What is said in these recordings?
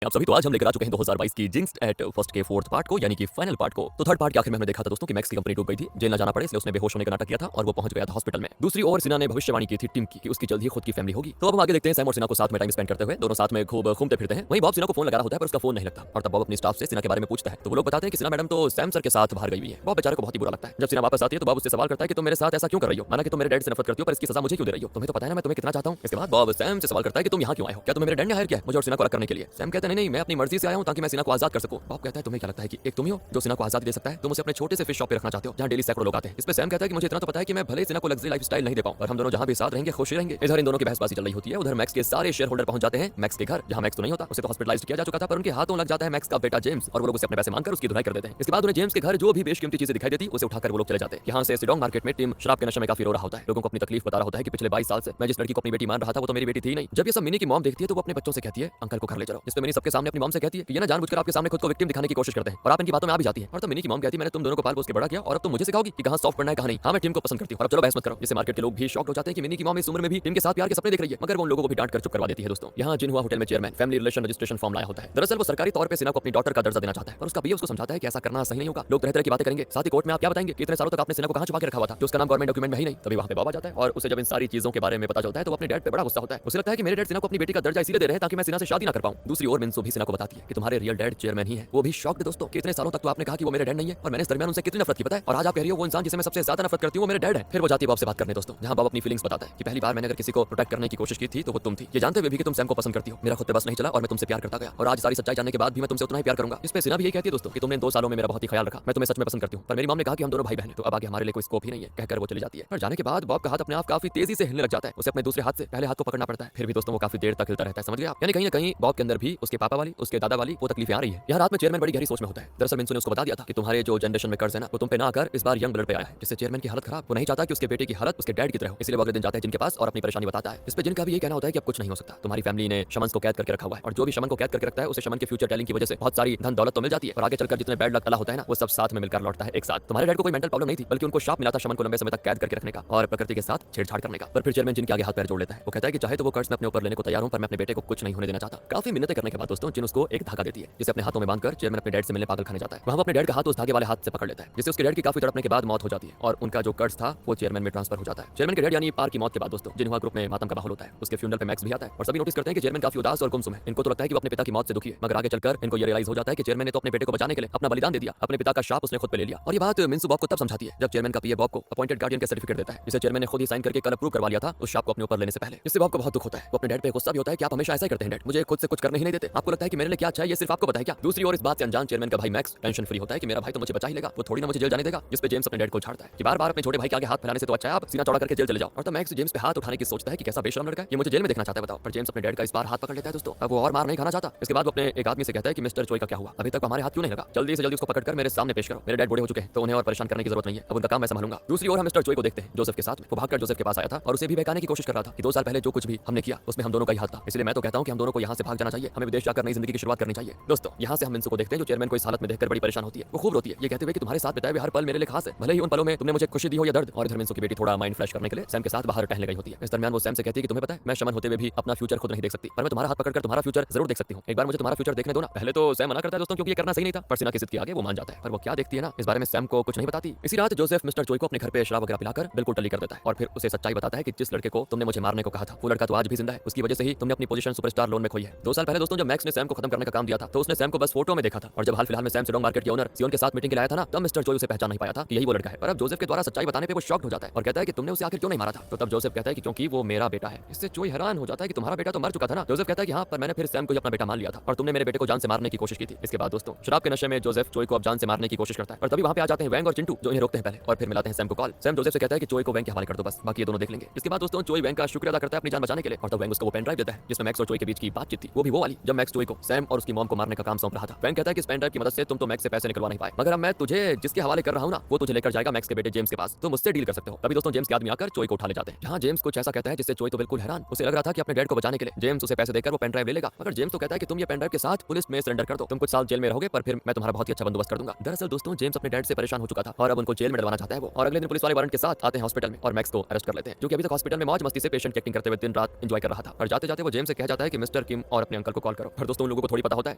आप सभी तो आज हम लेकर आ चुके हैं 2022 की जिंक्स एट फर्स्ट के फोर्थ पार्ट को, यानी कि फाइनल पार्ट को। तो थर्ड पार्ट के आखिर में हमने देखा था दोस्तों कि मैक्स की कंपनी डूब गई थी, जेल ना जाना पड़े इसलिए उसने बेहोश होने का नाटक किया था और वो पहुंच गया था हॉस्पिटल में। दूसरी ओर सिन्हा ने भविष्यवाणी की थी टिम की कि उसकी जल्द ही खुद की फैमिली होगी। तो अब हम आगे देखते हैं सैम और सिन्हा को साथ में टाइम स्पेंड करते हुए, दोनों साथ में खूब घूमते फिरते हैं। वहीं बॉब सिन्हा को फोन लगा रहा होता है पर उसका फोन नहीं लगता और तब बॉब अपनी स्टाफ से सिन्हा के बारे में पूछता है तो वो लोग बताते हैं कि सिन्हा मैडम तो सैम सर के साथ बाहर गई हुई है। बॉब बेचारे को बहुत ही बुरा लगता है। जब सिन्हा वापस आती है तो बॉब उससे सवाल करता है कि तुम मेरे साथ ऐसा क्यों कर रही हो, माना कि तुम मेरे डैड से नफरत करती हो पर इसकी सजा मुझे क्यों दे रही हो, तुम्हें तो पता है ना मैं तुम्हें कितना चाहता हूं। इसके बाद बॉब सैम से सवाल करता है कि तुम यहाँ क्यों आए हो, क्या तुम्हें मेरे डैड ने हायर किया मुझे और सिन्हा को अलग करने के लिए। सैम कहता है नहीं मैं अपनी मर्जी से आया हूं ताकि मैं सिन्हा को आजाद कर सकूं। बॉब कहता है तुम्हें क्या लगता है कि एक तुम ही हो जो सिन्हा को आजादी दे सकता है, तुम उसे अपने छोटे से फिश शॉप पे रखना चाहते हो जहां डेली सैकड़ों लोग आते हैं। इस पे सैम कहता है कि मुझे इतना तो पता है कि मैं भले सिन्हा को लग्जरी लाइफस्टाइल नहीं दे पाऊं और हम दोनों जहां भी साथ रहेंगे खुश रहेंगे। इधर इन दोनों की बहसबाजी चल रही होती है, उधर मैक्स के सारे शेयर होल्डर पहुंच जाते हैं मैक्स के घर, जहां मैक्स तो नहीं होता, उसे तो हॉस्पिटलाइज्ड किया जा चुका था पर उनके हाथों लग जाता है मैक्स का बेटा जेम्स और वो लोग उसे अपने पैसे मांगकर उसकी धुलाई कर देते हैं। इसके बाद उन्हें जेम्स के घर जो भी बेशकीमती चीजें दिखाई देती उसे उठाकर वो लोग चले जाते हैं। यहाँ से सिडोंग मार्केट में टिम शराब के नशे में काफी रो रहा होता है, लोगों को अपनी तकलीफ बता रहा होता है कि पिछले 22 साल से मैं जिस लड़की को अपनी बेटी मान रहा था वो तो मेरी बेटी थी नहीं। जब ये सब मिनी की मॉम देखती है तो वो अपने बच्चों से कहती है अंकल को घर ले चलो, जिसपे मिनी सबके सामने अपनी मॉम से कहती है कि ये ना जानबूझकर आपके सामने खुद को विक्टिम दिखाने की कोशिश करते हैं और आप इनकी बातों में आ भी जाती है। और तो मिनी की मॉम कहती है मैंने तुम दोनों को पाल पोस के बड़ा किया और अब तुम मुझे सिखाओगी कि कहां सॉफ्ट बनना है कहां नहीं। हाँ मैं टिम को पसंद करती हूं और अब चलो बहस मत करो। जिससे मार्केट के लोग भी शॉक्ड हो जाते हैं कि मिनी की मॉम इस उम्र में भी टिम के साथ प्यार के सपने देख रही है, मगर वो उन लोगों को भी डांट कर चुप करवा देती है। दोस्तों यहाँ जिनहुआ होटल में chairman family relation registration form लाया होता है। दरअसल वो सरकारी तौर पे सिन्हा को अपनी डॉटर का दर्जा देना चाहता है पर उसका पीए उसको समझाता है कि ऐसा करना सही नहीं होगा, लोग तरह तरह की बातें करेंगे, साथ ही कोर्ट में आप क्या बताएंगे कि इतने सालों तक आपने सिन्हा को कहां छुपा के रखा हुआ था जो उसका नाम गवर्नमेंट डॉक्यूमेंट में ही नहीं। तभी वहां पे बॉब आ जाता है और उसे जब इन सारी चीजों के बारे में पता चलता है तो वो अपने डैड पे बड़ा गुस्सा होता है। उसे लगता है कि मेरे डैड सिन्हा को अपनी बेटी का दर्जा इसलिए दे रहे हैं ताकि मैं सिन्हा से शादी ना कर पाऊं। दूसरी ओर मिन्सू भी सिन्हा को बताती है कि तुम्हारे रियल डैड चेयरमैन ही है। वो भी शॉक्ड दोस्तों कि इतने सालों तक तो आपने कहा कि वो मेरे डैड नहीं है और मैंने इस दरमियान उनसे कितनी नफरत की पता है, और आज आप कह रही हो वो इंसान जिसे मैं सबसे ज्यादा नफरत करती हूं वो मेरे डैड है। फिर वो जाती है बॉब से बात करने दोस्तों, जहां बॉब अपनी फीलिंग्स बताता है कि पहली बार मैंने अगर किसी को प्रोटेक्ट करने की कोशिश की थी तो वो तुम थी, ये जानते हुए भी कि तुम सैम को पसंद करती हो। मेरा खुद पे बस नहीं चला और मैं तुमसे प्यार करता गया और आज सारी सच्चाई जानने के बाद भी मैं तुमसे उतना ही प्यार करूंगा। इस पे सिन्हा भी यही कहती है दोस्तों कि तुमने 2 सालों में मेरा बहुत ही ख्याल रखा, मैं तुम्हें सच में पसंद करती हूं, पर मेरी मॉम ने कहा कि हम दोनों भाई बहन हैं तो अब आगे हमारे लिए कोई स्कोप ही नहीं है, कहकर वो चली जाती है। पर जाने के बाद बॉब का हाथ अपने आप काफी तेजी से हिलने लग जाता है, उसे अपने दूसरे हाथ से पहले हाथ को पकड़ना पड़ता है। फिर भी दोस्तों वो काफी देर तक हिलता रहता है, समझ गए आप, यानी कहीं ना कहीं बॉब के अंदर भी उसके पापा वाली उसके दादा वाली वो तकलीफें आ रही है। यहाँ रात में चेयरमैन बड़ी गहरी सोच में होता है। दरअसल मिन्सू ने उसको बता दिया था कि तुम्हारे जो जनरेशन में कर्ज है ना वो तुम पे ना आकर इस बार यंग ब्लड पे आया है, जिससे चेयरमैन की हालत खराब। वो नहीं चाहता कि उसके बेटे की हालत उसके डैड की तरह हो, इसलिए वो अगले दिन जाता है जिनके पास और अपनी परेशानी बताता है। इस पे जिनका भी ये कहना होता है कि अब कुछ नहीं हो सकता, तुम्हारी फैमिली ने शमन को कैद करके रखा हुआ है और जो भी शमन को कैद करके रखता है उसे शमन के फ्यूचर टेलिंग की वजह से बहुत सारी धन दौलत तो मिल जाती है और आगे चलकर जितने बैड लक अल्लाह होता है ना वो सब साथ में मिलकर लौटता है एक साथ। तुम्हारे डैड को कोई मेंटल प्रॉब्लम नहीं थी बल्कि उनको शाप मिला था शमन को लंबे समय तक कैद करके रखने का और प्रकृति के साथ छेड़छाड़ करने का। पर फिर चेयरमैन जिन के आगे हाथ पैर जोड़ लेता है, वो कहता है कि चाहे तो वो कर्ज मैं अपने ऊपर लेने को तैयार हूं पर मैं अपने बेटे को कुछ नहीं होने देना चाहता। काफी मिन्नतें करने के बाद दोस्तों जिन उसको एक धागा देती है जिसे अपने हाथों में बांधकर चेयरमैन अपने डैड से मिलने पागल खाने जाता है। वहां अपने डैड का हाथ उस धागे वाले हाथ से पकड़ लेता है जिससे उसके डैड की काफी तड़पने के बाद मौत हो जाती है और उनका जो कर्ज था वो चेयरमैन में ट्रांसफर हो जाता है। चेयरमैन के डैड यानी पार की मौत के बाद दोस्तों जिनहुआ ग्रुप में मातम का माहौल होता है। उसके फ्यूनरल पे मैक्स भी आता है और सभी नोटिस करते हैं कि चेयरमैन काफी उदास और गुमसुम है। इनको तो लगता है कि वो अपने पिता की मौत से दुखी है, मगर आगे चलकर इनको ये रियलाइज हो जाता है कि चेयरमैन ने तो अपने बेटे को बचाने के लिए अपना बलिदान दे दिया, अपने पिता का शाप उसने खुद पे ले लिया। और ये बात मिन्सू बॉब को तब समझाती है जब चेयरमैन का पीए बॉब को अपॉइंटेड गार्डियन का सर्टिफिकेट देता है जिसे चेयरमैन ने खुद ही साइन करके कल अप्रूव करवा लिया था उस शाप को अपने ऊपर लेने से पहले। इससे बॉब को बहुत दुख होता है। वो अपने डैड पे गुस्सा भी होता है कि आप हमेशा ऐसा ही करते हैं डैड, मुझे खुद से कुछ करने ही नहीं देते, आपको लगता है कि मेरे लिए क्या अच्छा है ये सिर्फ आपको पता है क्या। दूसरी ओर इस बात से अनजान चेयरमैन का भाई मैक्स टेंशन फ्री होता है कि मेरा भाई तो मुझे बचा ही लेगा, वो थोड़ी ना मुझे जेल जाने देगा। जिस पे जेम्स अपने डैड को छाड़ता है कि बार-बार अपने छोटे भाई के आगे हाथ फैलाने से तो अच्छा है आप सीना चौड़ा करके जेल चले जाओ। और तो मैक्स जेम्स पे हाथ उठाने की सोचता है कि कैसा बेशरम लड़का है, ये मुझे जेल में देखना चाहता है बताओ। पर जेम्स अपने डैड का इस बार हाथ पकड़ लेता है दोस्तों, अब वो और मार नहीं खाना चाहता। इसके बाद वो अपने एक आदमी से कहता है कि मिस्टर चोई का क्या हुआ, अभी तक हमारे हाथ क्यों नहीं लगा, जल्दी से जल्दी उसको पकड़कर मेरे सामने पेश करो। मेरे डैड बूढ़े हो चुके हैं तो उन्हें और परेशान करने की जरूरत नहीं है, अब उनका काम मैं संभालूंगा। दूसरी ओर हम मिस्टर चोई को देखते हैं जोसेफ के साथ में, वो भागकर जोसेफ के पास आया था और उसे भी बहकाने की कोशिश कर रहा था कि 2 साल पहले जो कुछ भी हमने किया उसमें हम दोनों का ही हाथ था, इसलिए मैं तो कहता हूं कि हम दोनों को यहां से भाग जाना चाहिए, हमें विदेश जाकर नई जिंदगी की शुरुआत करनी चाहिए। दोस्तों यहां से हम मिन्सू को देखते हैं जो चेयरमैन को इस हालत में देखकर बड़ी परेशान होती है। वो खूब रोती है ये कहते हुए कि तुम्हारे साथ बिताए हुए हर पल मेरे लिए खास है, भले ही उन पलों में तुमने मुझे खुशी दी हो या दर्द। और इधर मिन्सू की बेटी थोड़ा माइंड फ्रेश करने के लिए सैम के साथ बाहर टहलने गई होती है। इस दरमियान वो सैम से कहती है कि तुम्हें पता है मैं शमन होते हुए भी अपना फ्यूचर खुद नहीं देख सकती, पर मैं तुम्हारा हाथ पकड़कर तुम्हारा फ्यूचर जरूर देख सकती हूं, एक बार मुझे तुम्हारा फ्यूचर देखने दो ना। पहले तो सैम मना करता है दोस्तों क्योंकि ये करना सही नहीं था, पर सिन्हा की जिद के आगे वो मान जाता है। पर वो क्या देखती है ना इस बारे में सैम को कुछ नहीं बताती। इसी रात जोसेफ मिस्टर चोई को अपने घर पे शराब वगैरह पिलाकर बिल्कुल टली कर देता है और फिर उसे सच्चाई बताता है कि जिस लड़के को तुमने मुझे मारने को कहा था वो लड़का तो आज भी जिंदा है, उसकी वजह से ही तुमने अपनी पोजीशन सुपरस्टार लोन में खोई है। 2 साल पहले दोस्तों जब मैक्स ने सैम को खत्म करने का काम दिया था तो उसने सैम को बस फोटो में देखा था और जब हाल फिलहाल में सैम सिडोंग मार्केट के ओनर सियोन के साथ मीटिंग के लिए आया था ना तब मिस्टर चोई उसे पहचान नहीं पाया था कि यही वो लड़का है। पर अब जोसेफ के द्वारा सच्चाई बताने पे वो शॉक्ड हो जाता है और कहता है कि तुमने उसे आखिर क्यों नहीं मारा था। तो तब जोसेफ कहता है कि क्योंकि वो मेरा बेटा है। इससे चोई हैरान हो जाता है कि तुम्हारा बेटा तो मर चुका था ना। जोसेफ कहता है कि हाँ, पर मैंने फिर सैम को ही अपना बेटा मान लिया था और तुमने मेरे बेटे को जान से मारने की कोशिश की थी। इसके बाद दोस्तों शराब के नशे में जोसेफ चोई को अब जान से मारने की कोशिश करता है और तभी वहां पे आ जाते हैं वैंग और चिंटू जो इन्हें रोकते हैं पहले और फिर मिलाते हैं सैम को कॉल। सैम जोसेफ से कहता है कि चोई को वैंग के हवाले कर दो बस, बाकी ये दोनों देख लेंगे। इसके बाद दोस्तों चोई वैंग का शुक्रिया अदा करता है अपनी जान बचाने के लिए और तब वैंग उसको वो पेन ड्राइव देता है जिसमें मैक्स और चोई के बीच की बातचीत थी, वो भी वो वाली जब मैक्स चोई को सैम और उसकी मॉम को मारने का काम सौंप रहा था। वैंग कहता है कि इस पेन ड्राइव की मदद से तुम तो मैक्स से पैसे निकलवा नहीं पाए, मगर अब मैं तुझे जिसके हवाले कर रहा हूं ना वो तुझे लेकर जाएगा मैक्स के बेटे जेम्स के पास, तुम मुझसे डील कर सकते हो। तभी दोस्तों जेम्स के आदमी आकर चोई को उठा ले जाते हैं। जहां जेम्स कुछ ऐसा कहता है जिससे चोई तो बिल्कुल हैरान, उसे लग रहा था कि अपने डैड को बचाने के लिए जेम्स उसे पैसे देकर वो पेन ड्राइव ले लेगा, मगर जेम्स तो कहता है कि तुम ये पेन ड्राइव के साथ पुलिस में सरेंडर कर दो, तुम कुछ साल जेल में रहोगे पर फिर मैं तुम्हारा बहुत ही अच्छा बंदोबस्त कर दूंगा। दरअसल दोस्तों जेम्स अपने डैड से परेशान हो चुका था और अब उनको जेल में डलवाना चाहता है वो, और अगले दिन पुलिस वाले वारंट के साथ आते हैं हॉस्पिटल में और मैक्स को अरेस्ट कर लेते हैं जो कि अभी तक हॉस्पिटल में मौज मस्ती से पेशेंट की एक्टिंग करते हुए दिन रात एंजॉय कर रहा था। और जाते जाते वो जेम्स से कह जाता है कि मिस्टर किम और अपने अंकल को कॉल करो। करो। पर दोस्तों उन लोगों को थोड़ी पता होता है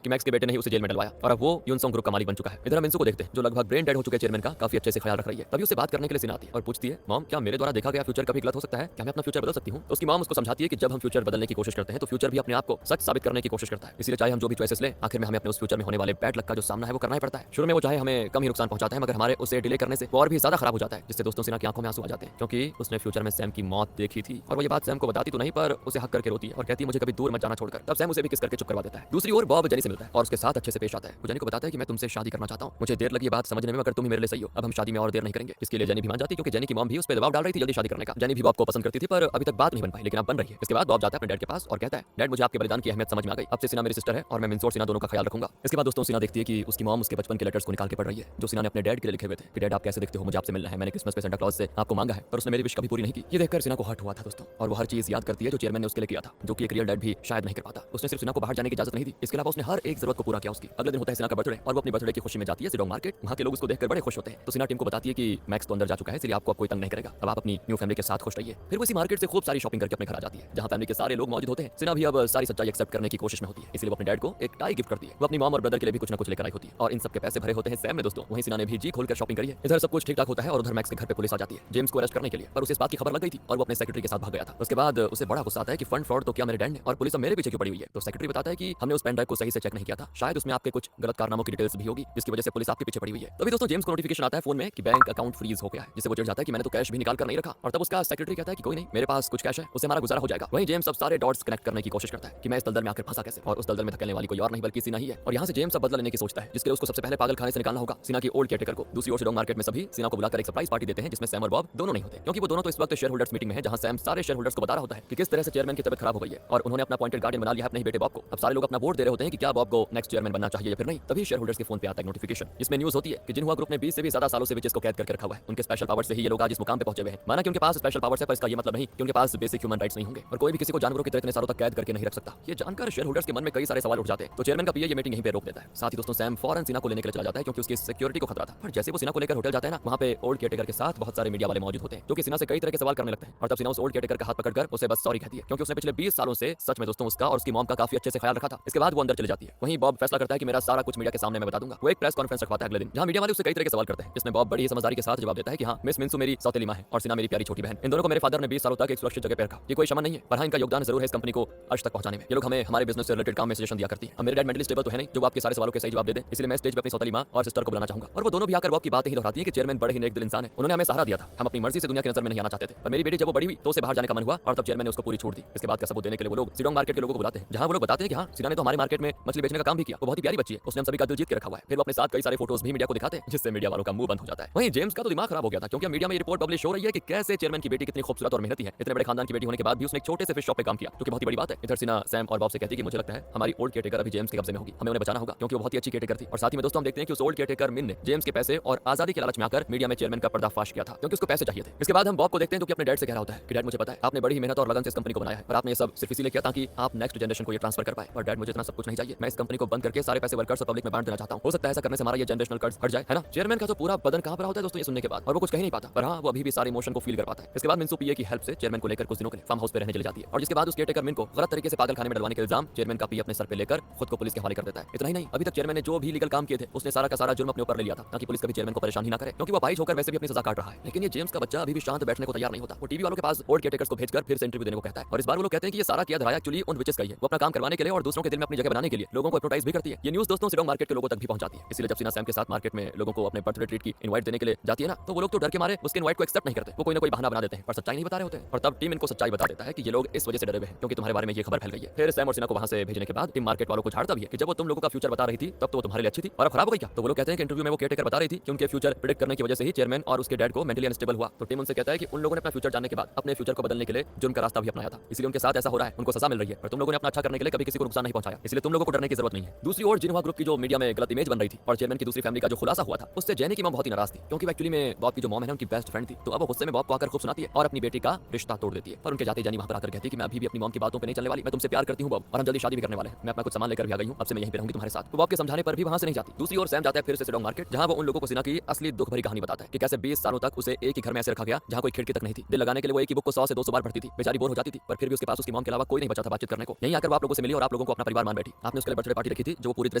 कि मैक्स के बेटे ने ही उसे जेल में डलवाया और अब वो यूनसोंग ग्रुप का मालिक बन चुका है। इधर हम इंसू को देखते हैं जो लगभग ब्रेन डेड हो चुके चेयरमैन का काफी अच्छे से ख्याल रख रही है। तभी उसे बात करने के लिए सिना आती है और पूछती है, मॉम क्या मेरे द्वारा देखा गया फ्यूचर कभी गलत हो सकता है? क्या मैं अपना फ्यूचर बदल सकती हूँ? तो उसकी मॉम उसको समझाती है कि जब हम फ्यूचर बदलने की कोशिश करते हैं तो फ्यूचर भी अपने आप को सच साबित करने की कोशिश करता है। इसलिए चाहे हम जो भी चॉइसेस लें, आखिर में हमें अपने उस फ्यूचर में होने वाले बैड लक का जो सामना है वो करना ही पड़ता है। शुरू में वो चाहे हमें कम ही नुकसान पहुंचाता है, मगर हमारे उसे डिले करने से और भी ज्यादा खराब हो जाता है, जिससे दोस्तों सिना की आंखों में आंसू आ जाते हैं, क्योंकि उसने फ्यूचर में सैम की मौत देखी थी। और वो ये बात सैम को बताती तो नहीं, पर उसे हक करके रोती है और कहती है मुझे कभी दूर मत जाना छोड़कर। तब सैम उसे भी किस करके चुप करवा देता है। दूसरी ओर बॉब जेनी से मिलता है और उसके साथ अच्छे से पेश आता है। वो जेनी को बताता है कि मैं तुमसे शादी करना चाहता हूँ, मुझे देर लगी बात समझने में, मगर तुम ही मेरे लिए सही हो, अब हम शादी में और देर नहीं करेंगे। इसके लिए जेनी भी मान जाती है, क्योंकि जेनी की मॉम भी उस पर दबाव डाल रही थी जल्दी शादी करने का। जेनी भी बॉब को पसंद करती थी, पर अभी तक बात नहीं बन पाई, लेकिन अब बन रही है। इसके बाद बॉब जाता है अपने डैड के पास और कहता है, डैड मुझे आपके बलिदान की अहमियत समझ में आ गई, अब से सिना मेरी सिस्टर है और मैं मिनसो और सिना दोनों का ख्याल रखूंगा। इसके बाद दोस्तों सिना देखती है कि उसकी मॉम उसके बचपन के लेटर्स को निकाल के पढ़ रही है जो सिना ने अपने डैड के लिए लिखे हुए थे कि डैड आप कैसे दिखते हो, मुझे आपसे मिलना है, मैंने क्रिसमस पे सेंटा क्लॉज से आपको मांगा है पर उसने मेरी विश कभी पूरी नहीं की। ये देखकर सिना को हर्ट हुआ था दोस्तों, और वो हर चीज याद करती है जो चेयरमैन ने उसके लिए किया था, जो कि एक रियल डैड भी शायद नहीं कर पाता। उसने सिर्फ सिना को बाहर जाने की इजाजत नहीं दी, इसके अलावा उसने हर एक जरूरत को पूरा किया उसकी। अगले दिन होता है सिना का बर्थडे और वो अपनी बर्थडे की खुशी में जाती है सिडोंग मार्केट। वहाँ के लोग उसको देखकर बड़े खुश होते हैं। तो सिना टीम को बताती है कि मैक्स तो अंदर जा चुका है, इसलिए आपको अब कोई तंग नहीं करेगा, अब आप अपनी न्यू फैमिली के साथ खुश रहिए। फिर वो इसी मार्केट से खूब सारी शॉपिंग करके अपने घर आ जाती है, जहाँ फैमिली के सारे लोग मौजूद होते हैं। सिना भी अब सारी सच्चाई एक्सेप्ट करने की कोशिश में होती है, इसलिए वो अपने डैड को एक टाई गिफ्ट करती है। वो अपनी मॉम और ब्रदर के लिए भी कुछ ना कुछ लेकर आई होती है और इन सब के पैसे भरे होते हैं सैम ने दोस्तों। वहीं सिना ने भी जी खोलकर शॉपिंग करी है। इधर सब कुछ ठीक ठाक होता है और उधर मैक्स के घर पे पुलिस आ जाती है जेम्स को अरेस्ट करने के लिए, पर उसे इस बात की खबर लग गई थी और वो अपने सेक्रेटरी के साथ भाग गया था। उसके बाद उसे बड़ा गुस्सा आता है कि फंड फ्रॉड तो क्या मेरे डैड ने, और पुलिस अब मेरे पीछे क्यों पड़ी हुई है। तो सेक्रेटरी बताता है कि हमने उस पेन ड्राइव को सही से चेक नहीं किया था, शायद उसमें आपके कुछ गलत कारनामों की डिटेल्स भी होगी जिसकी वजह से पुलिस आपके पीछे पड़ी हुई है। तभी दोस्तों जेम्स को नोटिफिकेशन आता है फोन में कि बैंक अकाउंट फ्रीज हो गया है, जिससे वो चिढ़ जाता है कि मैंने तो कैश भी निकाल कर नहीं रखा। और तब उसका सेक्रेटरी कहता है कि कोई नहीं, मेरे पास कुछ कैश है, उससे हमारा गुजारा हो जाएगा। वहीं जेम्स अब सारे डॉट्स कनेक्ट करने की कोशिश करता है कि मैं इस दलदल में आकर फंसा कैसे, और उस दलदल में धकेलने वाली कोई और नहीं बल्कि सिना ही है। और यहाँ से जेम्स अब बदला लेने की सोचता है, जिसके लिए उसको सबसे पहले पागल खाने से निकालना होगा सिना की ओल्ड केयरटेकर को। दूसरी ओर शिडोंग मार्केट में सभी सिना को बुलाकर एक सरप्राइज पार्टी देते हैं, जिसमें सैम और बॉब दोनों नहीं होते, क्योंकि वो दोनों तो इस वक्त शेयर होल्डर्स मीटिंग में है, जहां सैम सारे शेयर होल्डर्स को बता रहा होता है कि किस तरह से चेयरमैन की तबियत खराब हो गई है और उन्होंने अपना अपॉइंटेड गार्डियन बना लिया है अपने ही बेटे बॉब को। अब सारे लोग अपना वोट दे रहे होते हैं कि क्या बॉब को नेक्स्ट चेयरमैन बनना चाहिए या फिर नहीं। तभी शेयर होल्डर्स के फोन पे आता है नोटिफिकेशन, जिसमें न्यूज होती है कि जिनहुआ ग्रुप ने 20 से भी ज्यादा सालों से विचेस को कैद करके रखा हुआ है, उनके स्पेशल पावर से ही ये लोग आज इस मुकाम पे पहुंचे हुए हैं। माना कि उनके पास स्पेशल पावर्स है, पर इसका ये मतलब नहीं कि उनके पास बेसिक ह्यूमन राइट्स नहीं होंगे, और कोई भी किसी को जानवरों की तरह इतने सालों तक कैद करके नहीं रख सकता। ये जानकर शेयर होल्डर्स के मन में कई सारे सवाल उठ जाते हैं। तो चेयरमैन का पीए ये मीटिंग यहीं पे रोक देता है। साथ ही दोस्तों सैम फौरन सिना को लेने के लिए चला जाता है, क्योंकि उसकी सिक्योरिटी को खतरा था। पर जैसे वो सिना को लेकर होटल जाता है ना, वहाँ पे ओल्ड केयरटेकर के साथ बहुत सारे मीडिया वाले मौजूद होते हैं, जो कि सिना से कई तरह के सवाल करने लगते हैं। और तब सिना उस ओल्ड केयरटेकर का हाथ पकड़कर उसे बस सॉरी कहती है, क्योंकि उसने पिछले 20 सालों से सच में दोस्तों उसका और उसकी मॉम का काफी अच्छे से ख्याल रखा था। इसके बाद वो अंदर चली जाती है। वहीं बॉब फैसला करता है कि मेरा सारा कुछ मीडिया के सामने मैं बता दूंगा। वो एक प्रेस कॉन्फ्रेंस रखवाता है अगले दिन, जहाँ मीडिया वाले उससे कई तरह के सवाल करते हैं, जिसमें बॉब बड़ी समझदारी के साथ जवाब देता है कि हाँ, मिस मिनसू मेरी सौतेली मां है और सिना मेरी प्यारी छोटी बहन। इन दोनों को मेरे फादर ने 20 सालों तक एक सुरक्षित जगह पे रखा। ये कोई शमन नहीं है, पर हाँ इनका योगदान जरूर है इस कंपनी को अर्श तक पहुंचाने में। ये लोग हमें हमारे बिजनेस से रिलेटेड काम में सजेशन दिया करती है। अब मेरे डैड मेंटली स्टेबल तो है नहीं जो आपके सारे सवालों के सही जवाब दे दे, इसलिए मैं स्टेज पे अपनी सौतेली मां और सिस्टर को बुलाना चाहूंगा। और वो दोनों भी आकर बॉब की बातें ही दोहराती है कि चेयरमैन बड़े ही नेक दिल इंसान है, उन्होंने हमें सहारा दिया था, हम अपनी मर्जी से दुनिया की नजर में नहीं आना चाहते थे, पर मेरी बेटी जब वो बड़ी हुई तो उसे बाहर जाने का मन हुआ और तब चेयरमैन ने उसको पूरी छूट दी। इसके बाद का सबूत देने के लिए वो लोग सिडोंग मार्केट के लोगों को बुलाते हैं, जहां वो लोग बताते हैं कि हाँ, सिना ने तो हमारे मार्केट में मछली बेचने का काम भी किया, वो बहुत ही प्यारी बच्ची है, उसने हम सभी का दिल जीत के रखा हुआ है। फिर वो अपने साथ कई सारे फोटोज भी मीडिया को दिखाते हैं, जिससे मीडिया वालों का मुंह बंद हो जाता है। वहीं जेम्स का तो दिमाग खराब हो गया था, क्योंकि मीडिया में ये रिपोर्ट पब्लिश हो रही है कि कैसे चेयरमैन की बेटी कितनी खूबसूरत और मेहनती है। इतने बड़े खानदान की बेटी होने के बाद भी उसने एक छोटे से फिश शॉप पे काम किया, जो कि बहुत ही बड़ी बात है। इधर सिना सैम और बॉब से कहती है कि मुझे लगता है हमारी ओल्ड केयरटेकर अभी जेम्स के कब्जे में होगी, हमें उन्हें बचाना होगा, क्योंकि वो बहुत ही अच्छी केयरटेकर थी। और साथ ही में दोस्तों हम देखते हैं कि उस ओल्ड केयरटेकर मिन ने जेम्स के पैसे और आजादी के लालच में आकर मीडिया में चेयरमैन का पर्दाफाश किया था, क्योंकि उसको पैसे चाहिए थे। इसके बाद हम बॉब को देखते हैं जो कि अपने डैड से कह रहा होता है कि डैड मुझे पता है आपने बड़ी ही मेहनत और लगन से इस कंपनी को बनाया है, और आपने ये सब सिर्फ इसीलिए किया ताकि आप नेक्स्ट जनरेशन को ये ट्रांसफर कर पाए। और डैड मुझे इतना सब कुछ नहीं चाहिए, मैं इस कंपनी को बंद करके सारे पैसे वर्कर्स और पब्लिक में बांट देना चाहता हूं। हो सकता है ऐसा करने से हमारा ये जनरेशनल कर्ज हट जाए, है ना। चेयरमैन का तो पूरा बदन कहां पर होता है दोस्तों ये सुनने के बाद, और वो कुछ कह नहीं पाता, पर हाँ वो अभी भी सारे इमोशन को फील कर पाता है। इसके बाद मिनसू पीए की हेल्प से चेयरमैन को लेकर कुछ दिनों के लिए फार्म हाउस पे रहने चली जाती है, और जिसके बाद उस केयरटेकर मिन को गलत तरीके से पागल खाने में डलवाने के इल्जाम चेयरमैन का पीए अपने सर पे लेकर खुद को पुलिस के हवाले कर देता है। इतना ही नहीं, अभी तक चेयरमैन ने जो भी लीगल काम किए थे उसने सारा का सारा जुर्म अपने ऊपर ले लिया था, ताकि पुलिस कभी चेयरमैन को परेशान ही ना करे, क्योंकि वो बाइज होकर वैसे भी अपनी सजा काट रहा है। लेकिन ये जेम्स का बच्चा अभी भी शांत बैठने को तैयार नहीं होता। वो टीवी वालों के पास ओल्ड केयरटेकर्स को भेजकर फिर से इंटरव्यू देने को कहता है, और इस बार वो लोग कहते हैं कि ये सारा किया धराया एक्चुअली उन विचेस का ही है। वो अपना काम करवाने के लिए और दूसरों के दिल में अपनी जगह बनाने के लिए लोगों को एडवर्टाइज भी करती है। ये न्यूज़ दोस्तों सिडोंग मार्केट के लोगों तक भी पहुंच जाती है। इसलिए जब सिना सैम के साथ मार्केट में लोगों को अपने बर्थडे ट्रीट की इनवाइट देने के लिए जाती है ना, तो वो लोग तो डर के मारे उसके इनवाइट को एक्सेप्ट नहीं करते। वो कोई ना कोई बहाना बना देते हैं, पर सच्चाई नहीं बता रहे होते हैं। और तब टीम इनको सच्चाई बता देता है कि ये लोग इस वजह से डरे हुए हैं क्योंकि तुम्हारे बारे में ये खबर फैल गई है। फिर सैम और सिना को वहां से भेजने के बाद टीम मार्केट वालों को झाड़ता भी है कि जब वो तुम लोगों का फ्यूचर बता रही थी तब तो वो तुम्हारे लिए अच्छी थी और अब खराब हो गई क्या। तो वो लोग कहते हैं कि इंटरव्यू में वो केयरटेकर बता रही थी कि उनके फ्यूचर प्रेडिक्ट करने की वजह से ही चेयरमैन और उसके डैड को मेंटली अनस्टेबल हुआ। तो टीम उनसे कहता है कि उन लोगों ने अपना फ्यूचर जानने के बाद अपने फ्यूचर को बदलने के लिए जुर्म का रास्ता भी अपनाया था, इसलिए उनके साथ ऐसा हो रहा है, उनको सजा मिल रही है। पर तुम लोगों ने अपना अच्छा करने के लिए कभी किसी को नुकसान नहीं पहुंचाया, इसलिए तुम लोगों को डरने की जरूरत नहीं है। दूसरी ओर जिनहुआ ग्रुप की जो मीडिया में गलत इमेज बन रही थी और चेयरमैन की दूसरी फैमिली का जो खुलासा हुआ था, उससे जेनी की मॉम बहुत ही नाराज थी, क्योंकि एक्चुअली में बॉब की जो मॉम है उनकी बेस्ट फ्रेंड थी। तो अब वो गुस्से में बॉब को आकर खूब सुनाती है और अपनी बेटी का रिश्ता तोड़ देती है। पर उनके जाते जेनी वहां पर आकर कहती है कि मैं अभी भी अपनी मॉम की बातों पे नहीं चलने वाली, मैं तुमसे प्यार करती हूं बॉब, और हम जल्दी शादी भी करने वाले हैं, मैं अपना कुछ सामान लेकर भी आ गई हूं, अब से मैं यहीं पे रहूंगी तुम्हारे साथ। तो बॉब के समझाने पर भी वहां से नहीं जाती। दूसरी ओर सैम जाता है फिर से सिडोंग मार्केट, जहां वो उन लोगों को सिना की असली दुख भरी कहानी बताता है कि कैसे 20 सालों तक उसे एक ही घर में ऐसे रखा गया जहां कोई खिड़की तक नहीं थी। दिल लगाने के लिए वो एक ही बुक को 100 से 200 बार पढ़ती थी, बेचारी बोर हो जाती थी, पर फिर भी उसके पास उसकी मॉम के अलावा कोई नहीं बचा था बातचीत करने को। यहीं आकर वो आप लोगों से मिली और आप लोगों लोगों को अपना परिवार मान बैठी। आपने उसके लिए बर्थडे पार्टी रखी थी जो वो पूरी तरह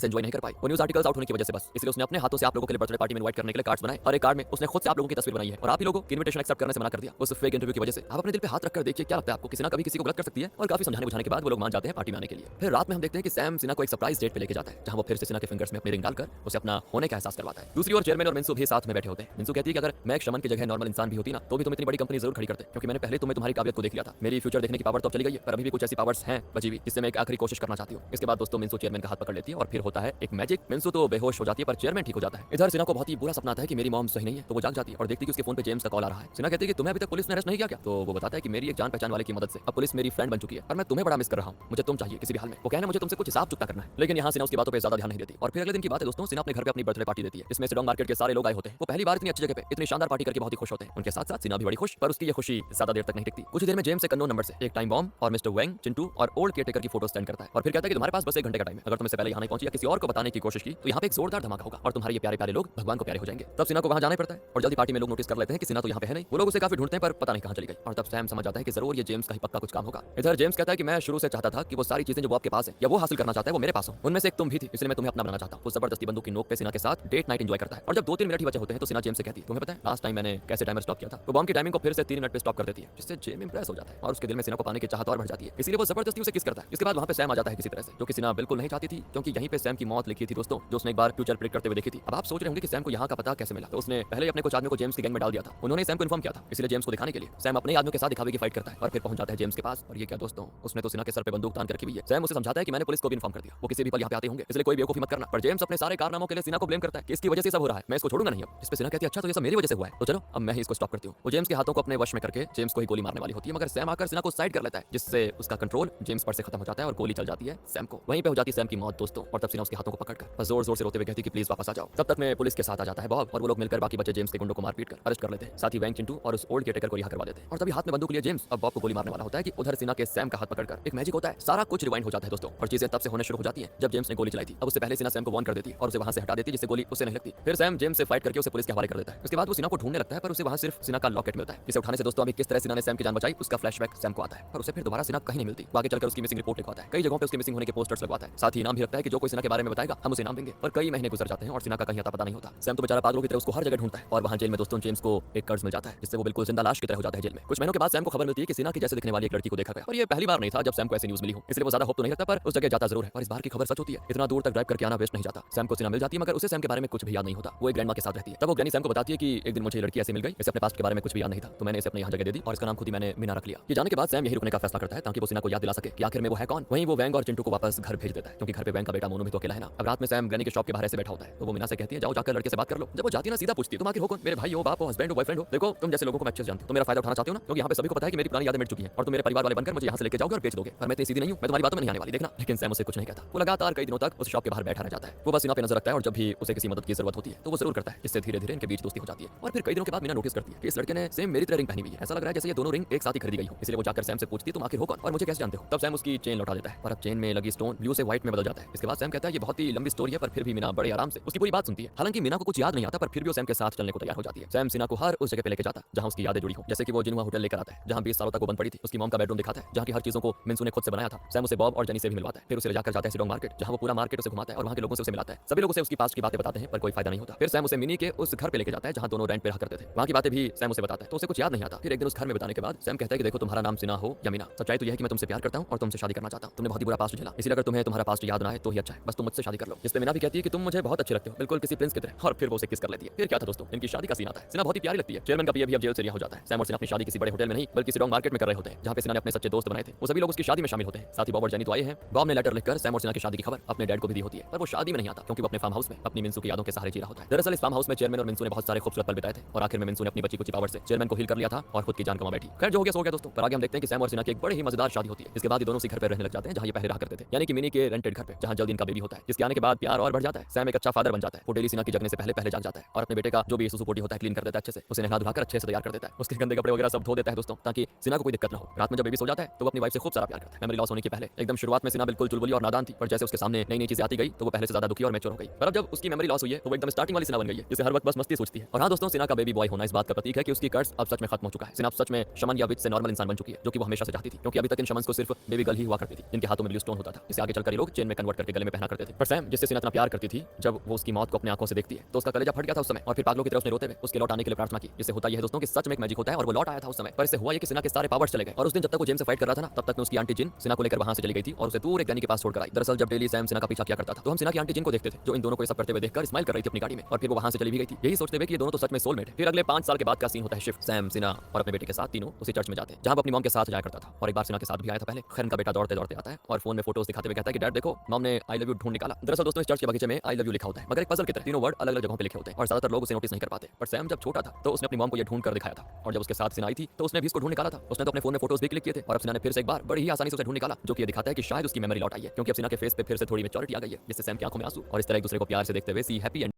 से एंजॉय नहीं कर पाई। वो न्यूज़ आर्टिकल्स आउट होने की वजह से बस, इसलिए उसने अपने हाथों से आप लोगों के लिए बर्थडे पार्टी में इनवाइट करने के लिए कार्ड्स बनाए। हर एक कार्ड में उसने खुद से आप लोगों की तस्वीर बनाई है और आप ही लोगों की इनविटेशन एक्सेप्ट करने से मना कर दिया उस फेक इंटरव्यू की वजह से। आप अपने दिल पे हाथ रखकर देखिए, क्या लगता है आपको कि सिन्हा कभी किसी को गलत कर सकती है? और काफी समझाने बुझाने के बाद वो लोग मान जाते हैं पार्टी में आने के लिए। फिर रात में हम देखते हैं कि सैम सिन्हा को एक सरप्राइज डेट पे लेके जाता है, जहां वो फिर से सिन्हा के फिंगर्स में अपनी रिंग डालकर उसे अपना होने का एहसास करवाता है। दूसरी ओर चेयरमैन और मिंसू भी साथ में बैठे होते हैं। मिंसू कहती है कि अगर मैं एक शमन की जगह नॉर्मल इंसान भी होती ना, तो भी तुम इतनी बड़ी कंपनी जरूर खड़ी करते, क्योंकि मैंने पहले तुम्हारी काबिलियत को देख लिया था। मेरी फ्यूचर देखने की पावर तो अब चली गई है, पर अभी भी कुछ ऐसी पावर्स हैं बची हुई जिससे मैं एक आखिरी कोशिश करना चाहती हूँ। इसके बाद दोस्तों मिंसू चेयरमैन का हाथ पकड़ लेती है और फिर होता है एक मैजिक। मिंसू तो बेहोश हो जाती है पर चेयरमैन ठीक हो जाता है। इधर सिन्हा को बहुत ही बुरा सपना आता है कि मेरी मॉम सही नहीं है, तो वो जाग जाती है और देखती है कि उसके फोन पे जेम्स का कॉल आ रहा है। सिन्हा कहती है कि तुम्हें अभी तक पुलिस ने अरेस्ट नहीं किया क्या? तो वो बताता है कि मेरी एक जान पहचान वाले की मदद से अब पुलिस मेरी फ्रेंड बन चुकी है और मैं तुम्हें बड़ा मिस कर रहा हूँ। मुझे तुम चाहिए किसी भी हाल में। वो कहना मुझे तुमसे कुछ हिसाब चुकता करना है, लेकिन यहाँ सिन्हा उसकी बातों पे ज्यादा ध्यान नहीं देती। और फिर अगले दिन की बात है दोस्तों, सिन्हा अपने घर पे अपनी बर्थडे पार्टी देती है, जिसमें सिडोंग मार्केट के सारे लोग आए होते हैं। वो पहली बार इतनी अच्छी जगह पे इतनी शानदार पार्टी करके बहुत ही खुश होते हैं। उनके साथ साथ सिन्हा भी बड़ी खुश, पर उसकी ये खुशी ज्यादा देर तक नहीं टिकती। कुछ देर में जेम्स एक अननोन नंबर से एक टाइम बॉम्ब और मिस्टर वेंग, चिंटू और ओल्ड केयरटेकर की फोटो सेंड करता है और फिर कहता है कि तुम्हारे पास बस 1 घंटे का टाइम है। अगर तुम इससे पहले यहाँ नहीं पहुंची या किसी और को बताने की कोशिश की तो यहाँ पे एक जोरदार धमाका होगा और तुम्हारे ये प्यारे प्यारे लोग भगवान को प्यारे हो जाएंगे। तब सिन्हा को वहाँ जाना पड़ता है और जल्दी पार्टी में लोग नोटिस कर लेते हैं कि सिन्हा तो यहाँ पे है नहीं। वो लोग उसे काफी ढूंढते हैं पर पता नहीं कहाँ चली गई और तब सैम समझ जाता है कि जरूर ये जेम्स का ही पक्का कुछ काम होगा। इधर जेम्स कहता है कि मैं शुरू से चाहता था कि वो सारी चीजें जो वो आपके पास है या वो हासिल करना चाहता है वो मेरे पास हो। उनमें से एक तुम भी थी, इसलिए मैं तुम्हें अपना बनाना चाहता हूँ। वो जबरदस्ती बंदूक की नोक पे सिन्हा के साथ डेट नाइट एंजॉय करता है और जब 2-3 मिनट ही बचे होते हैं तो सिन्हा जेम्स से कहती है, तुम्हें पता है लास्ट टाइम मैंने कैसे टाइमर स्टॉप किया था? तो बॉम्ब की टाइमिंग को फिर से 3 मिनट पे स्टॉप कर देती है, जिससे जेम इंप्रेस हो जाता है और उसके दिल में सिन्हा को पाने की चाहत और बढ़ जाती है। इसलिए वो जबरदस्ती उसे किस करता है। इसके बाद वहाँ पे सैम आ जाता है किसी तरह से, जो कि सिन्हा बिल्कुल नहीं चाहती थी, क्योंकि यहीं पे सैम की मौत लिखी थी दोस्तों, जो उसने एक बार फ्यूचर प्रेडिक्ट करते हुए देखी थी। अब आप सोच रहे होंगे कि सैम को यहाँ का पता कैसे मिला? तो उसने पहले अपने कुछ आदमियों को जेम्स की गैंग में डाल दिया था। उन्होंने सैम को इन्फॉर्म किया था, इसलिए जेम्स को दिखाने के लिए सैम अपने आदमियों के साथ दिखावे की फाइट करता है और फिर पहुंच जाता है जेम्स के पास। और ये क्या दोस्तों, उसने तो सिन्हा के सर पे बंदूक तान कर रखी हुई है। सैम उसे समझाता है कि मैंने पुलिस को भी इन्फॉर्म कर दिया, वो किसी भी पल यहाँ पे आते होंगे, इसलिए कोई बेवकूफी मत करना। पर जेम्स अपने सारे कारनामों के लिए सिन्हा को ब्लेम करता है कि इसकी वजह से सब हो रहा है, मैं इसको छोड़ूंगा नहीं। अब इस पे सिन्हा कहती है अच्छा तो ये सब मेरी वजह से हुआ है, तो चलो अब मैं ही इसको स्टॉप करती हूँ। वो जेम्स के हाथों को अपने वश में करके जेम्स को ही गोली मारने वाली होती है, मगर सैम आकर सिन्हा को साइड कर लेता है, जिससे उसका कंट्रोल जेम्स पर से खत्म हो जाता है और गोली चल जाती है सैम को। वहीं पे हो जाती है सैम की मौत दोस्तों। और तब सिन्हा उसके हाथों को पकड़कर बस जोर जोर से रोते हुए कहती है कि प्लीज वापस आ जाओ। तब तक में पुलिस के साथ आ जाता है बॉब और वो लोग मिलकर बाकी बचे जेम्स के गुंडों को मारपीट कर अरेस्ट कर लेते हैं। साथ ही वैंग, चिंटू और उस ओल्ड केयरटेकर को रिहा करवा देते हैं। और तभी हाथ में बंदूक लिए जेम्स अब बॉब को गोली मारने वाला होता है कि उधर सिन्हा के सैम का हाथ पकड़कर एक मैजिक होता है, सारा कुछ रिवाइंड हो जाता है दोस्तों। और चीजें तब से होने शुरू हो जाती हैं जब जेम्स ने गोली चलाई थी। अब उससे पहले सिन्हा सैम को वार्न कर देती है और उसे वहां से हटा देती है, जिससे गोली उसे नहीं लगती। फिर सैम जेम्स से फाइट करके उसे पुलिस के हवाले कर देता है। उसके बाद वो सिन्हा को ढूंढने लगता है, पर उसे वहां सिर्फ सिन्हा का लॉकेट मिलता है, जिसे उठाने से दोस्तों अभी किस तरह सिन्हा ने सैम की जान बचाई उसका फ्लैशबैक सैम को आता है। पर उसे फिर दोबारा सिन्हा कहीं नहीं मिलती। आगे चलकर उसकी मिसिंग रिपोर्ट लिखवाता है, कई जगहों पे उसके मिसिंग होने के पोस्टर्स लगवाता है, साथ ही इनाम भी रखता है कि जो कोई सिन्हा के बारे में बताएगा हम उसे इनाम देंगे। पर कई महीने गुजर जाते हैं और सिन्हा का कहीं अता पता नहीं होता। सैम तो बेचारा पागलों की तरह उसको हर जगह ढूंढता है और वहां जेल में दोस्तों जेम्स को एक कर्ज मिल जाता है, जिससे वो बिल्कुल जिंदा लाश की तरह हो जाता है जेल में। कुछ महीनों के बाद सैम को खबर मिलती है कि सिन्हा की जैसे दिखने वाली एक लड़की को देखा गया, और ये पहली बार नहीं था जब सैम को ऐसी न्यूज मिली हो, इसलिए वो ज्यादा होप तो नहीं रखता, पर उस जगह जाता जरूर है। और इस बार की खबर सच होती है, इतना दूर तक ड्राइव करके आना वेस्ट नहीं जाता। सैम को सिन्हा मिल जाती है, मगर उसे सैम के बारे में कुछ भी याद नहीं होता। वो एक ग्रैंडमा के साथ रहती है। तब वो ग्रैनी सैम को बताती है कि एक दिन मुझे लड़की ऐसे मिल गई, इसे अपने पास्ट के बारे में कुछ भी याद नहीं था, तो मैंने इसे अपने यहाँ जगह दे दी और इसका नाम खुद ही मैंने मीना रख लिया। ये जाने के बाद सैम यही रुकने का फैसला करता है ताकि वो सिन्हा को याद दिला सके कि आखिर में वो है कौन। वहीं वो वैंग और चिंटू को वापस घर भेज देता है, क्योंकि घर पे वैंग का बेटा मोनू भी तो अकेला है ना। अब रात में सैम ग्रैनी के शॉप के बाहर ऐसे बैठा होता है, तो वो मीना से कहती है जाओ जाकर लड़के से बात कर लो। जब वो जाती है ना सीधा पूछती है तुम आखिर हो कौन? मेरे भाई हो, बाप हो, हस्बैंड हो, बॉयफ्रेंड हो? देखो तुम जैसे लोगों को मैं अच्छे से जानती हूं, तो मेरा फायदा उठाना चाहते हो ना, क्योंकि यहाँ पे सभी को पता है कि मेरी पुरानी यादें मिट चुकी हैं और तुम मेरे परिवार वाले बनकर मुझे यहाँ से लेके जाओगे और बेच दोगे। पर मैं इतनी सीधी नहीं हूँ, मैं तुम्हारी बातों में नहीं आने वाली, देखना। लेकिन सैम उसे कुछ नहीं कहता। वो लगातार कई दिनों तक उस शॉप के बाहर बैठा रह जाता है। वो बस सिन्हा पे नजर रखता है और जब भी उसे किसी मदद की जरूरत होती है तो वो जरूर करता है, जिससे धीरे धीरे इनके बीच दोस्ती हो जाती है। और फिर कई दिनों के बाद मीना नोटिस करती है कि इस लड़के ने सेम मेरी तरह रिंग पहनी हुई है, ऐसा लग रहा है जैसे ये दोनों रिंग एक साथ ही खरीदी गई हो। इसलिए वो जाकर सैम से पूछती है तुम आखिर हो कौन और मुझे कैसे जानते हो? तब सैम उसकी चेन लौटा देता है और अब चेन में लगी स्टोन ब्लू से व्हाइट में बदल जाता है। इसके बाद सैम कहता है ये बहुत ही लंबी स्टोरी है, पर फिर भी मीना बड़े आराम से उसकी पूरी बात सुनती है। हालांकि मीना को कुछ याद नहीं आता, पर फिर भी वो सैम के साथ चलने को तैयार हो जाती है। सैम सिन्हा को हर उस जगह पे लेके जाता है जहां उसकी यादें जुड़ी हो, जैसे कि वो जिनवा होटल लेकर आता है जहां 20 सालों तक वो बंद पड़ी थी, उसकी मॉम का बेडरूम दिखाता है जहां की हर चीजों को मिंसू ने खुद से बनाया था। सैम उसे बॉब और जेनी से भी मिलवाता है, फिर उसे ले जाकर जाता है सिडोंग मार्केट जहां वो पूरा मार्केट उसे घुमाता है और वहां के लोगों से उसे मिलाता है। सभी लोग उसे उसकी पास्ट की बातें बताते हैं, पर कोई फायदा नहीं होता। फिर सैम उसे मिनी के उस घर पे लेके जाता है जहां दोनों रेंट पे रहा करते थे, वहां की बातें भी सैम उसे बताता है, तो उसे कुछ याद नहीं आता। फिर एक दिन उस घर में बताने के बाद सैम कहता है कि देखो तुम्हारा नाम सिन्हा हो या मीना, सच्चाई तो यह है कि मैं तुमसे प्यार करता हूं और तुमसे शादी करना चाहता हूं। तुमने बहुत ही बुरा पास्ट झेला, इसलिए अगर तुम्हें तुम्हारा पास्ट याद ना आए तो ही अच्छा है, बस तुम मुझसे शादी कर लो। जिस पे मीना भी कहती है कि तुम मुझे बहुत अच्छे लगते हो, बिल्कुल किसी प्रिंस की तरह, और फिर वो उसे किस कर लेती है। फिर क्या था दोस्तों, इनकी शादी का सीन आता है। सिन्हा बहुत ही प्यारी लगती है। चेयरमैन का पीए भी अब जेल से रिहा हो जाता है। सैम और सिन्हा अपनी शादी किसी बड़े होटल में नहीं बल्कि सिडोंग मार्केट में कर रहे होते हैं, जहां पे सिन्हा ने अपने सच्चे दोस्त बनाए थे। वो सभी लोग उसकी शादी में शामिल होते हैं। साथ ही बॉब और जेनी तो आए हैं। बॉब ने लेटर लिखकर सैम और सिन्हा की शादी की खबर अपने डैड को भी दी होती है, पर वो शादी में नहीं आता क्योंकि वो अपने फार्म हाउस में अपनी मिंसू की यादों के सहारे जी रहा होता है। दरअसल इस फार्म हाउस में चेयरमैन और मिंसू ने बहुत सारे खूबसूरत पल बिताए थे और आखिर में मिंसू ने अपनी बची कुची पावर से चेयरमैन को हील कर लिया था और खुद की जान गंवा बैठी। खैर जो हो गया सो गया दोस्तों। पर आगे हम देखते हैं कि सैम और सिन्हा की एक बड़ी ही मजेदार शादी होती है। इसके बाद ये दोनों उसी घर पे रहने लग जाते हैं जहां ये पहले रहा करते थे, यानी कि मिनी के रेंटेड घर पे, जहां जल्द इनका बेबी होता है। जिसके आने के बाद प्यार और बढ़ जाता है। सैम एक अच्छा फादर बन जाता है। वो डेली सिन्हा की जगने से पहले पहले जाग जाता है और अपने बेटे का जो भी सुसु पोटी होता है क्लीन कर देता है अच्छे से, उसे नहला धुलाकर अच्छे से तैयार कर देता है। उसके गंदे कपड़े वगैरह सब धो देता है दोस्तों, ताकि सिन्हा को कोई दिक्कत ना हो। रात में जब बेबी सो जाता है तो वो अपनी वाइफ से खूब सारा प्यार करता है। मेमोरी लॉस होने के पहले एकदम शुरुआत में सिन्हा बिल्कुल चुलबुली और नादान थी, पर जैसे उसके सामने नई नई चीजें आती गई तो वो पहले से ज्यादा दुखी और मैच्योर हो गई। पर अब जब उसकी मेमोरी लॉस हुई है तो वो एकदम स्टार्टिंग वाली सिन्हा बन गई है, जिसे हर वक्त बस मस्ती सोचती है। और हाँ दोस्तों, सिन्हा का बेबी बॉय होना इस बात का प्रतीक है कि उसकी कर्ज अब सच में खत्म हो चुका है। सिन्हा सच में शमन या विच से नॉर्मल इंसान बन चुकी है, जो कि वो हमेशा से चाहती थी, क्योंकि अभी तक इन शमन्स को सिर्फ बेबी गर्ल ही हुआ करती थी, जिनके हाथों में डब्ल्यू स्टोन होता था, जिसे आगे चलकर ये लोग चेन में कन्वर्ट करके गले में पहना करते थे। पर सैम जिससे सिना इतना प्यार करती थी, जब वो उसकी मौत को अपनी आंखों से देखती है तो उसका कलेजा फट गया था उस समय, और फिर पागलों की तरह उसने रोते हुए उसके लौट आने के लिए प्रार्थना की। जिससे होता यह है दोस्तों कि सच में एक मैजिक होता है और वो लौट आया था उस समय। पर इससे हुआ ये कि सिना के सारे पावर्स चले गए, और उस दिन जब तक वो जेम्स से फाइट कर रहा था ना, तब तक में उसकी आंटी जिन सिना को लेकर वहां से चली गई थी और उसे दूर एक गनी के पास छोड़कर आई। दरअसल जब डेली सैम सिना का पीछा किया करता था तो हम सिना की आंटी जिन को देखते थे, जो इन दोनों को ये सब करते हुए देखकर स्माइल कर रही थी अपनी गाड़ी में, और फिर वो वहां से चली भी गई थी, यही सोचते हुए कि ये दोनों तो सच में सोलमेट है। फिर अगले 5 साल के बाद का सीन होता है शिफ्ट। सैम सिना और अपने बेटे के साथ तीनों उसी चर्च में जाते हैं जहां वो अपनी मॉम के साथ जाया करता था, और एक बार सिना के साथ भी आया था पहले। खैर इनका बेटा दौड़ते दौड़ते आता है और फोन में फोटोज दिखाते हुए कहता है कि डैड देखो, मॉम ने आई लव यू ढूंढ निकाला। दरअसल दोस्तों इस चर्च के बगीचे में आई लव यू लिखा होता है, मगर एक पजल की तरह तीनों वर्ड अलग अलग जगहों पे लिखे होते हैं और ज्यादातर लोग उसे नोटिस नहीं कर पाते। पर सैम जब छोटा था तो उसने अपनी मॉम को ये ढूंढ कर दिखाया था, और जब उसके साथ सिना आई थी तो उसने भी इसको ढूंढ निकाला था। उसने तो अपने फोन में फोटोज भी क्लिक किए थे, और अब सिना ने फिर से एक बार बड़ी ही आसानी से उसे ढूंढ निकाला, जो कि ये दिखाता है कि शायद उसकी मेमोरी लौट आई है, क्योंकि अब सिना के फेस पे फिर से थोड़ी मैच्योरिटी आ गई है, जिससे सैम की आंखों में आंसू, और इस तरह एक दूसरे को प्यार से देखते हुए सी हैप्पी एंड